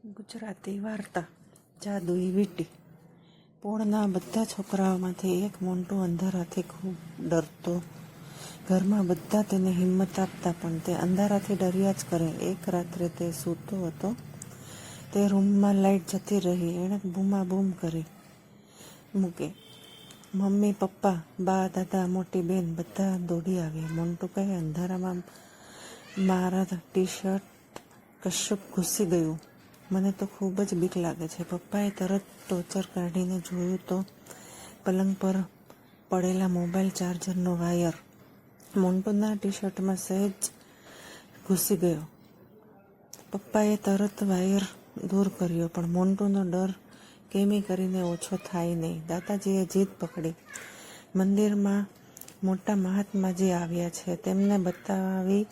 ગુજરાતી વાર્તા જાદુઈ વીંટી. પોળના બધા છોકરાઓમાંથી એક મોન્ટુ અંધારાથી ખૂબ ડરતો. ઘરમાં બધા તેને હિંમત આપતા, પણ તે અંધારાથી ડર્યા જ કરે. એક રાત્રે તે સૂતો હતો. તે રૂમમાં લાઇટ જતી રહી. એણે બૂમાબૂમ કરી મૂકે. મમ્મી, પપ્પા, બા, દાદા, મોટી બેન બધા દોડી આવ્યા. મોન્ટુ કહે, અંધારામાં મારા ટી-શર્ટ કશુંક ઘૂસી ગયું. મને તો ખૂબ જ બીક લાગે છે. પપ્પાએ તરત ટોર્ચ કાઢીને જોયું તો પલંગ પર પડેલા મોબાઈલ ચાર્જરનો વાયર મોન્ટુના ટી-શર્ટમાં સહેજ ઘૂસી ગયો. પપ્પાએ તરત વાયર દૂર કર્યો, પણ મોન્ટુનો ડર કેમી કરીને ઓછો થાય નહીં. દાદાજીએ જીદ પકડી. મંદિરમાં મોટા મહાત્માજી આવ્યા છે, તેમને બતાવવી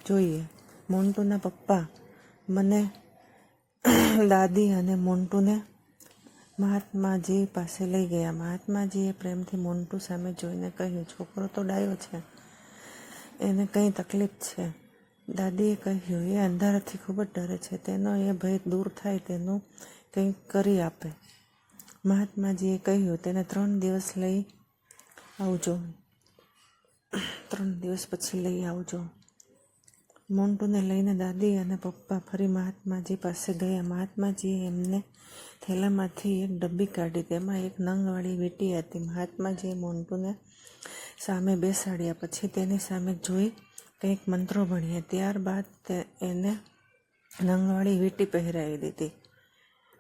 જોઈએ. મોન્ટુના પપ્પા મને, દાદી અને મોન્ટુને મહાત્માજી પાસે લઈ ગયા. મહાત્માજીએ પ્રેમથી મોન્ટુ સામે જોઈને કહ્યું, છોકરો તો ડાયો છે, એને કંઈ તકલીફ છે? દાદીએ કહ્યું, એ અંધારાથી ખૂબ જ ડરે છે. તેનો એ ભય દૂર થાય તેનું કંઈક કરી આપે. મહાત્માજીએ કહ્યું, તેને 3 દિવસ લઈ આવજો. 3 દિવસ પછી લઈ આવજો. મોન્ટુને લઈને દાદી અને પપ્પા ફરી મહાત્માજી પાસે ગયા. મહાત્માજીએ એમને થેલામાંથી એક ડબ્બી કાઢી. તેમાં એક નંગવાળી વીંટી હતી. મહાત્માજીએ મોન્ટુને સામે બેસાડ્યા. પછી તેની સામે જોઈ કંઈક મંત્રો ભણ્યા. ત્યારબાદ એને નંગવાળી વીંટી પહેરાવી દીધી.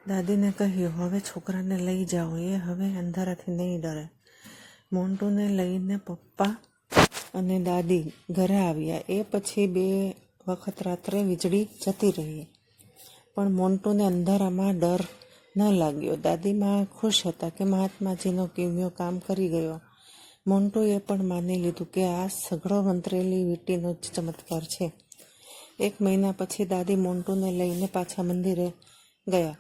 દાદીને કહ્યું, હવે છોકરાને લઈ જાઓ, એ હવે અંધારાથી નહીં ડરે. મોન્ટુને લઈને પપ્પા અને દાદી ઘરે આવ્યા. એ પછી 2 વખત રાત્રે વીજળી જતી રહી, પણ મોન્ટુને અંધારામાં ડર ન લાગ્યો. દાદીમાં ખુશ હતા કે મહાત્માજીનો કીમ્યો કામ કરી ગયો. મોન્ટુએ પણ માની લીધું કે આ સઘળો મંત્રેલી વીંટીનો જ ચમત્કાર છે. 1 મહિના પછી દાદી મોન્ટુને લઈને પાછા મંદિરે ગયા.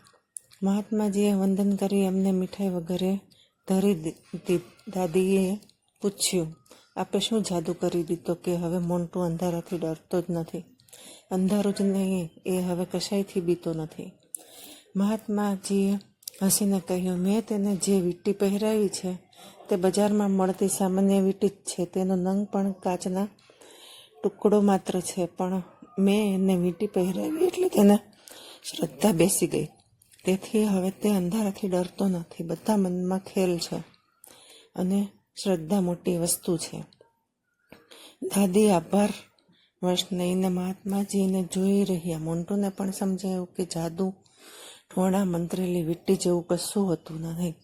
મહાત્માજીએ વંદન કરી એમને મીઠાઈ વગેરે ધરી દીધી. દાદીએ પૂછ્યું, આપે શું જાદુ કરી દીધો કે હવે મોન્ટુ અંધારાથી ડરતો જ નથી? અંધારું જ નહીં, એ હવે કશાયથી બીતો નથી. મહાત્માજીએ હસીને કહ્યું, મેં તેને જે વીંટી પહેરાવી છે તે બજારમાં મળતી સામાન્ય વીંટી જ છે. તેનો નંગ પણ કાચના ટુકડો માત્ર છે, પણ મેં એને વીંટી પહેરાવી એટલે તેને શ્રદ્ધા બેસી ગઈ. તેથી હવે તે અંધારાથી ડરતો નથી. બધા મનમાં ખેલ છે અને શ્રદ્ધા મોટી વસ્તુ છે. દાદી આભાર વશ નઈને મહાત્માજીને જોઈ રહ્યા. મોન્ટુને પણ સમજાયું કે જાદુ ટોણા મંત્રેલી વીંટી જેવું કશું હોતું નહીં.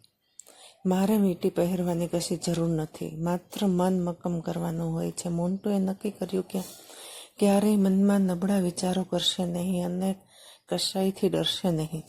મારે વીંટી પહેરવાની કશી જરૂર નથી, માત્ર મન મક્કમ કરવાનું હોય છે. મોન્ટુએ નક્કી કર્યું કે ક્યારેય મનમાં નબળા વિચારો કરશે નહીં અને કશાયથી ડરશે નહીં.